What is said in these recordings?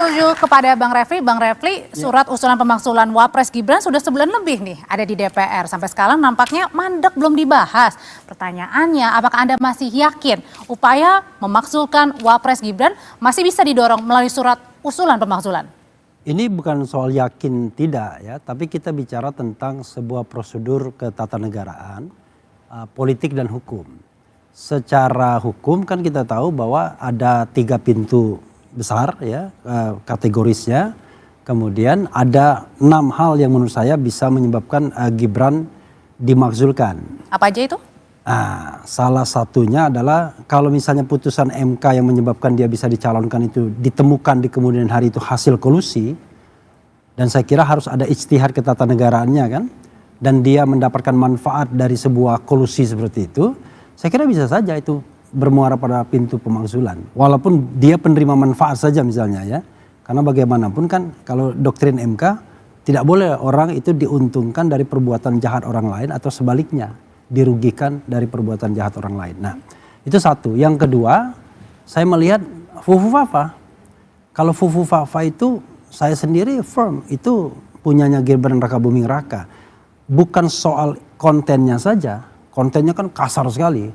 menuju kepada Bang Refli. Bang Refli, surat usulan pemakzulan Wapres Gibran sudah sebulan lebih nih ada di DPR. Sampai sekarang nampaknya mandek belum dibahas. Pertanyaannya, apakah Anda masih yakin upaya memakzulkan Wapres Gibran masih bisa didorong melalui surat usulan pemakzulan? Ini bukan soal yakin tidak ya, tapi kita bicara tentang sebuah prosedur ketatanegaraan, politik dan hukum. Secara hukum kan kita tahu bahwa ada 3 pintu besar ya kategorisnya. Kemudian ada 6 hal yang menurut saya bisa menyebabkan Gibran dimakzulkan. Apa aja itu? Salah satunya adalah kalau misalnya putusan MK yang menyebabkan dia bisa dicalonkan itu ditemukan di kemudian hari itu hasil kolusi, dan saya kira harus ada ijtihad ketatanegaraannya kan, dan dia mendapatkan manfaat dari sebuah kolusi seperti itu, saya kira bisa saja itu bermuara pada pintu pemakzulan. Walaupun dia penerima manfaat saja misalnya ya. Karena bagaimanapun kan kalau doktrin MK tidak boleh orang itu diuntungkan dari perbuatan jahat orang lain atau sebaliknya dirugikan dari perbuatan jahat orang lain. Nah itu satu. Yang kedua, saya melihat Fufu Fafa. Kalau Fufu Fafa itu saya sendiri firm itu punyanya Gibran Rakabuming Raka. Bukan soal kontennya saja. Kontennya kan kasar sekali.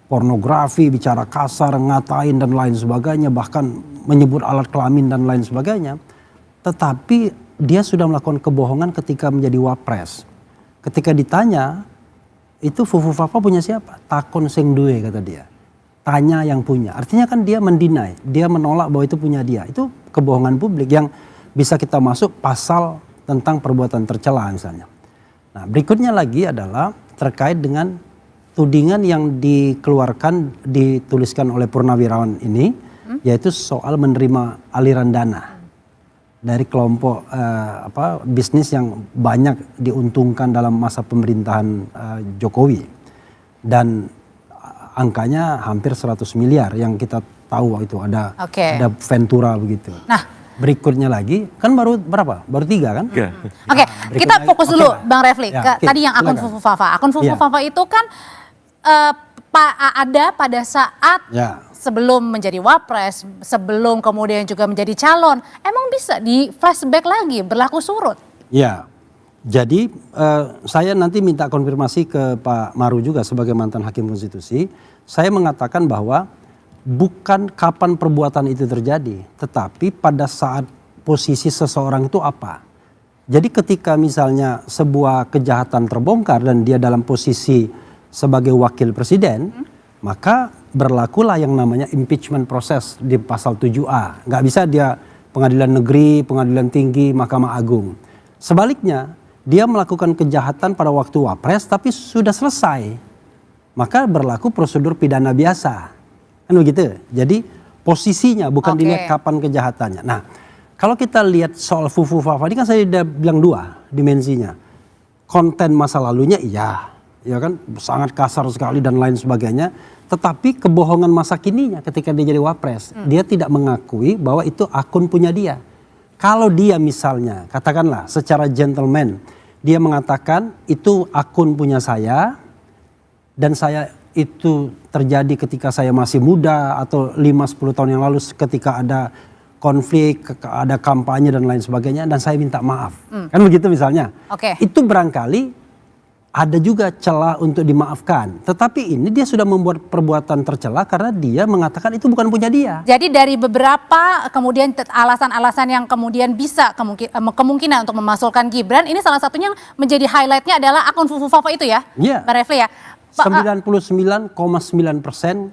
Pornografi, bicara kasar, ngatain dan lain sebagainya. Bahkan menyebut alat kelamin dan lain sebagainya. Tetapi dia sudah melakukan kebohongan ketika menjadi wapres. Ketika ditanya, itu Fufu Fafa punya siapa? Takon sing duwe kata dia. Tanya yang punya. Artinya kan dia mendinai. Dia menolak bahwa itu punya dia. Itu kebohongan publik yang bisa kita masuk pasal tentang perbuatan tercela misalnya. Nah berikutnya lagi adalah terkait dengan tudingan yang dituliskan oleh Purnawirawan ini, yaitu soal menerima aliran dana dari kelompok bisnis yang banyak diuntungkan dalam masa pemerintahan Jokowi, dan angkanya hampir 100 miliar yang kita tahu itu ada Ventura begitu. Nah berikutnya lagi kan baru berapa? Baru 3 kan? Oke, kita fokus dulu Bang Refli ke tadi yang akun Fufu Fafa. Akun Fufu Fafa itu kan ada pada saat sebelum menjadi wapres, sebelum kemudian juga menjadi calon. Emang bisa di flashback lagi, berlaku surut? Ya, jadi saya nanti minta konfirmasi ke Pak Maru juga sebagai mantan hakim konstitusi. Saya mengatakan bahwa bukan kapan perbuatan itu terjadi, tetapi pada saat posisi seseorang itu apa. Jadi ketika misalnya sebuah kejahatan terbongkar dan dia dalam posisi sebagai wakil presiden, maka berlakulah yang namanya impeachment proses di pasal 7A. Nggak bisa dia pengadilan negeri, pengadilan tinggi, Mahkamah Agung. Sebaliknya, dia melakukan kejahatan pada waktu wapres tapi sudah selesai, maka berlaku prosedur pidana biasa. Kan begitu. Jadi posisinya bukan dilihat kapan kejahatannya. Nah, kalau kita lihat soal Fufu Fafa ini kan saya udah bilang 2 dimensinya. Konten masa lalunya iya, ya kan sangat kasar sekali dan lain sebagainya. Tetapi kebohongan masa kininya ketika dia jadi wapres, dia tidak mengakui bahwa itu akun punya dia. Kalau dia misalnya katakanlah secara gentleman dia mengatakan itu akun punya saya dan saya itu terjadi ketika saya masih muda atau 5-10 tahun yang lalu ketika ada konflik, ada kampanye dan lain sebagainya dan saya minta maaf. Kan begitu misalnya. Itu barangkali ada juga celah untuk dimaafkan. Tetapi ini dia sudah membuat perbuatan tercela karena dia mengatakan itu bukan punya dia. Jadi dari beberapa kemudian alasan-alasan yang kemudian bisa kemungkinan untuk memasukkan Gibran, ini salah satunya yang menjadi highlightnya adalah akun Fufu Fafa itu ya, Bang Refli ya. 99,9%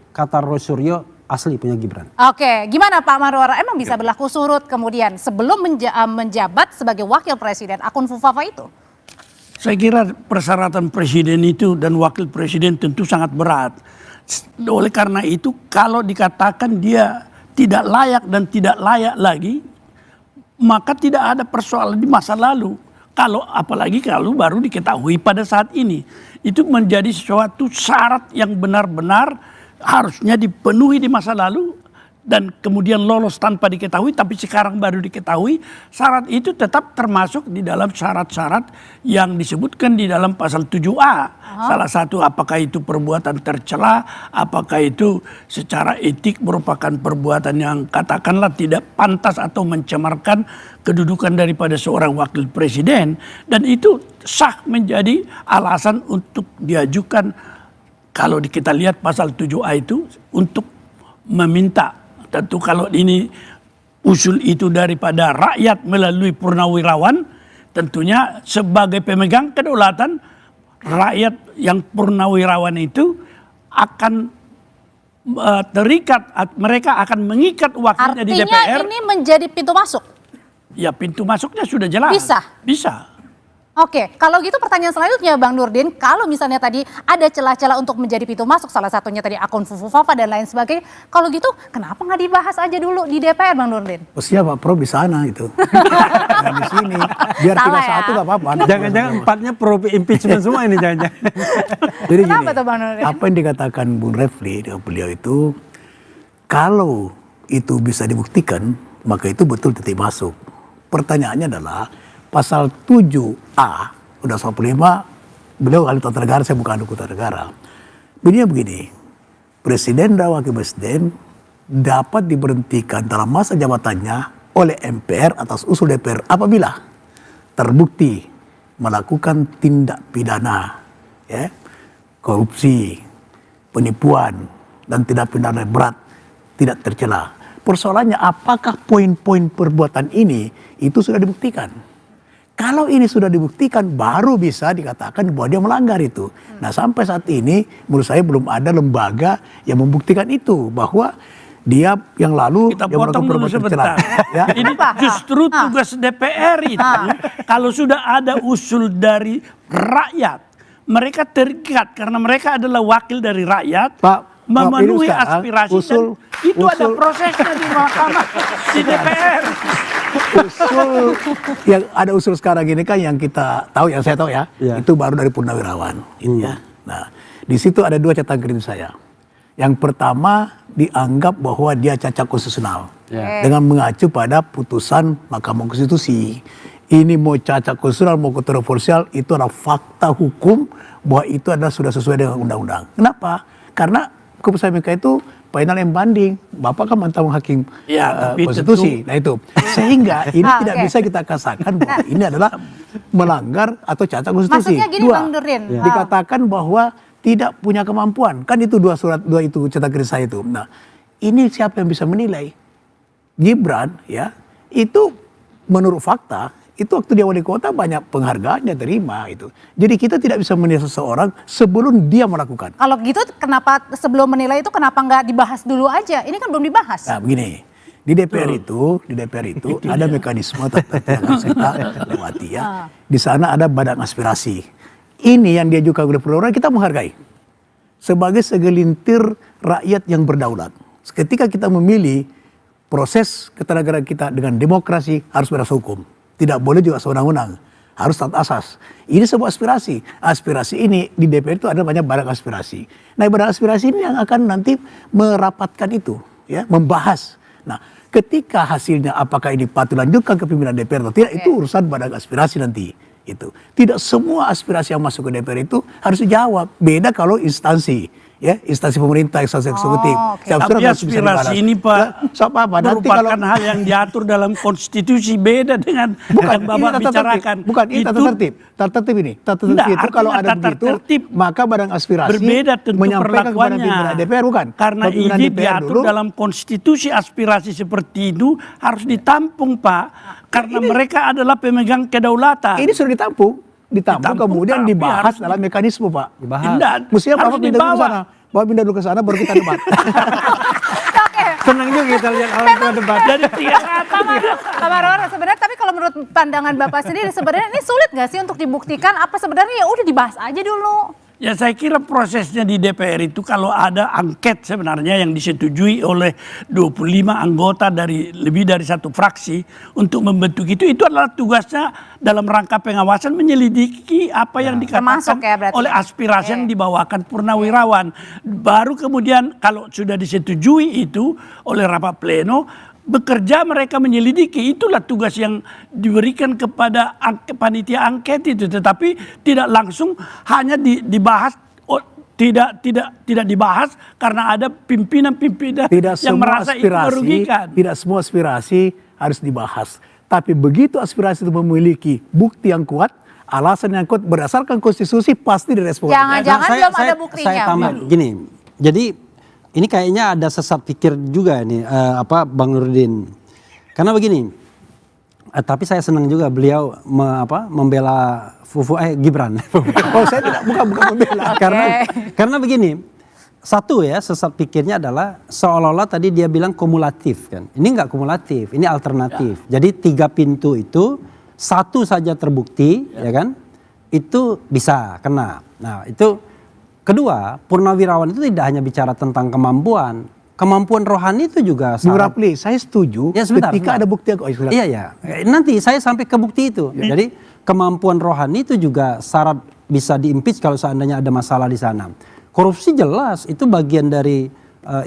kata Roy Suryo asli punya Gibran. Oke, gimana Pak Marwara? Emang bisa berlaku surut kemudian sebelum menjabat sebagai wakil presiden akun Fufu Fafa itu? Saya kira persyaratan presiden itu dan wakil presiden tentu sangat berat. Oleh karena itu kalau dikatakan dia tidak layak dan tidak layak lagi, maka tidak ada persoalan di masa lalu. Apalagi kalau baru diketahui pada saat ini. Itu menjadi suatu syarat yang benar-benar harusnya dipenuhi di masa lalu dan kemudian lolos tanpa diketahui, tapi sekarang baru diketahui, syarat itu tetap termasuk di dalam syarat-syarat yang disebutkan di dalam pasal 7A. Salah satu, apakah itu perbuatan tercela, apakah itu secara etik merupakan perbuatan yang katakanlah tidak pantas atau mencemarkan kedudukan daripada seorang wakil presiden, dan itu sah menjadi alasan untuk diajukan, kalau kita lihat pasal 7A itu, untuk meminta. Tentu kalau ini usul itu daripada rakyat melalui purnawirawan, tentunya sebagai pemegang kedaulatan, rakyat yang purnawirawan itu akan terikat, mereka akan mengikat wakilnya di DPR. Artinya ini menjadi pintu masuk? Ya, pintu masuknya sudah jelas. Bisa? Bisa. Oke, kalau gitu pertanyaan selanjutnya Bang Nurdin, kalau misalnya tadi ada celah-celah untuk menjadi pintu masuk, salah satunya tadi akun Fufufafa dan lain sebagainya, kalau gitu kenapa nggak dibahas aja dulu di DPR Bang Nurdin? Posisinya Pak Pro di sana itu. Nah, di sini. Biar Salah 3-1 nggak apa-apa. Jangan-jangan empatnya pro impeachment semua ini jangan-jangan. Jadi Kenapa gini, tuh, Bang Nurdin? apa yang dikatakan Bung Refli dengan beliau itu, kalau itu bisa dibuktikan, maka itu betul titik masuk. Pertanyaannya adalah, pasal 7A, udah 45, beliau ahli tata negara, saya bukan ahli tata negara. Bunyinya begini, Presiden dan Wakil Presiden dapat diberhentikan dalam masa jabatannya oleh MPR atas usul DPR apabila terbukti melakukan tindak pidana, ya, korupsi, penipuan, dan tindak pidana berat tidak tercela. Persoalannya apakah poin-poin perbuatan ini itu sudah dibuktikan? Kalau ini sudah dibuktikan baru bisa dikatakan bahwa dia melanggar itu. Nah, sampai saat ini menurut saya belum ada lembaga yang membuktikan itu, bahwa dia yang lalu Kita dia potong dulu perbuatan sebentar. tercela. Ya. Ini justru tugas DPR itu, kalau sudah ada usul dari rakyat, mereka terikat karena mereka adalah wakil dari rakyat, Pak, memenuhi ini sekarang aspirasi, usul, dan itu ada prosesnya di mahkamah, di DPR. Usul yang ada usul sekarang ini kan yang kita tahu, yang saya tahu ya, itu baru dari Purnawirawan, gitu ya. Nah, di situ ada dua catatan kritis saya. Yang pertama, dianggap bahwa dia cacat konstitusional dengan mengacu pada putusan Mahkamah Konstitusi. Ini mau cacat konstitusional, mau kontroversial, itu adalah fakta hukum bahwa itu adalah sudah sesuai dengan undang-undang. Kenapa? Karena keputusan MK itu final yang banding. Bapak kan mantan hakim konstitusi. Nah itu. Sehingga ini tidak bisa kita katakan bahwa ini adalah melanggar atau cacat konstitusi. Maksudnya gini, Dua, Bang Nurdin. dikatakan bahwa tidak punya kemampuan. Kan itu dua itu catatan kritis saya itu. Nah, ini siapa yang bisa menilai? Gibran ya, itu menurut fakta itu waktu dia wali kota banyak penghargaan dia terima itu. Jadi kita tidak bisa menilai seseorang sebelum dia melakukan. Kalau gitu kenapa sebelum menilai itu kenapa nggak dibahas dulu aja? Ini kan belum dibahas. Nah begini, di DPR itu ada mekanisme tertentu yang harus kita lewati ya. Di sana ada badan aspirasi. Ini yang diajukan oleh peraturan kita menghargai. Sebagai segelintir rakyat yang berdaulat. Ketika kita memilih proses ketatanegaraan kita dengan demokrasi harus berdasar hukum. Tidak boleh juga sewenang-wenang. Harus taat asas. Ini sebuah aspirasi. Aspirasi ini di DPR itu ada banyak badan aspirasi. Nah, badan aspirasi ini yang akan nanti merapatkan itu, ya, membahas. Nah, ketika hasilnya apakah ini patut dilanjutkan ke pimpinan DPR atau tidak, itu urusan badan aspirasi nanti. Itu. Tidak semua aspirasi yang masuk ke DPR itu harus dijawab. Beda kalau instansi. Ya, instansi pemerintah, instansi eksekutif. Tapi aspirasi ini Pak merupakan hal yang diatur dalam konstitusi, beda dengan yang Bapak bicarakan. Bukan, ini tata tertib. Tata tertib ini. Tata tertib itu kalau ada begitu, maka badan aspirasi berbeda tentu menyampaikan kepada pimpinan DPR, bukan? Karena ini diatur dalam konstitusi, aspirasi seperti itu harus ditampung Pak. Karena mereka adalah pemegang kedaulatan. Ini sudah ditampung kemudian dibahas dalam mekanisme Pak. Dibahas. Mestinya Bapak pindah dulu ke sana. Bapak pindah dulu ke sana baru kita debat. Senang juga kita lihat orang debat. Jadi Pak Marwar, sebenarnya tapi kalau menurut pandangan Bapak sendiri sebenarnya ini sulit nggak sih untuk dibuktikan apa sebenarnya ya udah dibahas aja dulu. Ya saya kira prosesnya di DPR itu kalau ada angket sebenarnya yang disetujui oleh 25 anggota dari lebih dari satu fraksi untuk membentuk itu adalah tugasnya dalam rangka pengawasan menyelidiki apa yang Termasuk dikatakan ya berarti. oleh aspirasi yang dibawakan purnawirawan. Baru kemudian kalau sudah disetujui itu oleh rapat pleno, bekerja mereka menyelidiki, itulah tugas yang diberikan kepada panitia angket itu, tetapi tidak langsung hanya dibahas, tidak dibahas karena ada pimpinan-pimpinan yang merasa itu merugikan. Tidak semua aspirasi harus dibahas, tapi begitu aspirasi itu memiliki bukti yang kuat, alasan yang kuat berdasarkan konstitusi, pasti direspon. Jangan-jangan belum ada buktinya. Saya tambah gini, jadi ini kayaknya ada sesat pikir juga nih Bang Nurdin. Karena begini, tapi saya senang juga beliau membela Gibran. Oh, saya bukan membela. Karena begini, satu ya sesat pikirnya adalah seolah-olah tadi dia bilang kumulatif kan. Ini enggak kumulatif, ini alternatif. Jadi 3 pintu itu satu saja terbukti, ya kan? Itu bisa kena. Nah, itu kedua, purnawirawan itu tidak hanya bicara tentang kemampuan rohani itu juga Bung Rafli, saya setuju ya, ketika ada bukti. Iya. Nanti saya sampai ke bukti itu. Jadi kemampuan rohani itu juga syarat bisa diimpeach kalau seandainya ada masalah di sana. Korupsi jelas itu bagian dari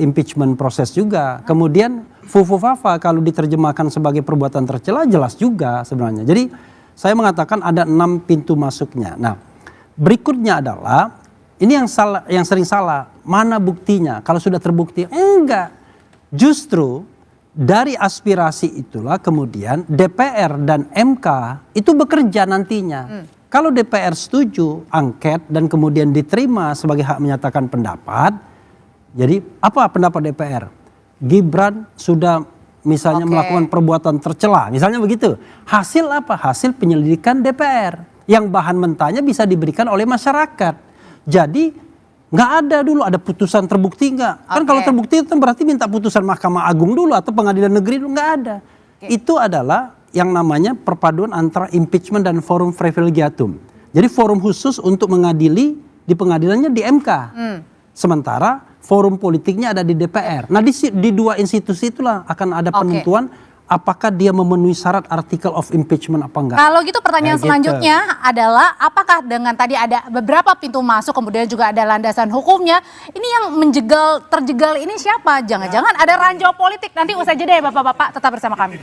impeachment proses juga. Kemudian fufu-fafa kalau diterjemahkan sebagai perbuatan tercela jelas juga sebenarnya. Jadi saya mengatakan ada 6 pintu masuknya. Nah, berikutnya adalah ini yang sering salah. Mana buktinya? Kalau sudah terbukti, enggak. Justru dari aspirasi itulah kemudian DPR dan MK itu bekerja nantinya. Kalau DPR setuju angket dan kemudian diterima sebagai hak menyatakan pendapat, jadi apa pendapat DPR? Gibran sudah misalnya melakukan perbuatan tercela, misalnya begitu. Hasil apa? Hasil penyelidikan DPR yang bahan mentahnya bisa diberikan oleh masyarakat. Jadi nggak ada dulu ada putusan terbukti nggak? Kan kalau terbukti itu berarti minta putusan Mahkamah Agung dulu atau Pengadilan Negeri dulu, nggak ada. Itu adalah yang namanya perpaduan antara impeachment dan forum privilegiatum. Jadi forum khusus untuk mengadili di pengadilannya di MK. Sementara forum politiknya ada di DPR. Nah di 2 institusi itulah akan ada penentuan apakah dia memenuhi syarat article of impeachment apa enggak. Kalau gitu pertanyaan selanjutnya adalah apakah dengan tadi ada beberapa pintu masuk kemudian juga ada landasan hukumnya, ini yang terjegal ini siapa? Jangan-jangan ada ranjau politik. Nanti usai jeda ya Bapak-bapak, tetap bersama kami.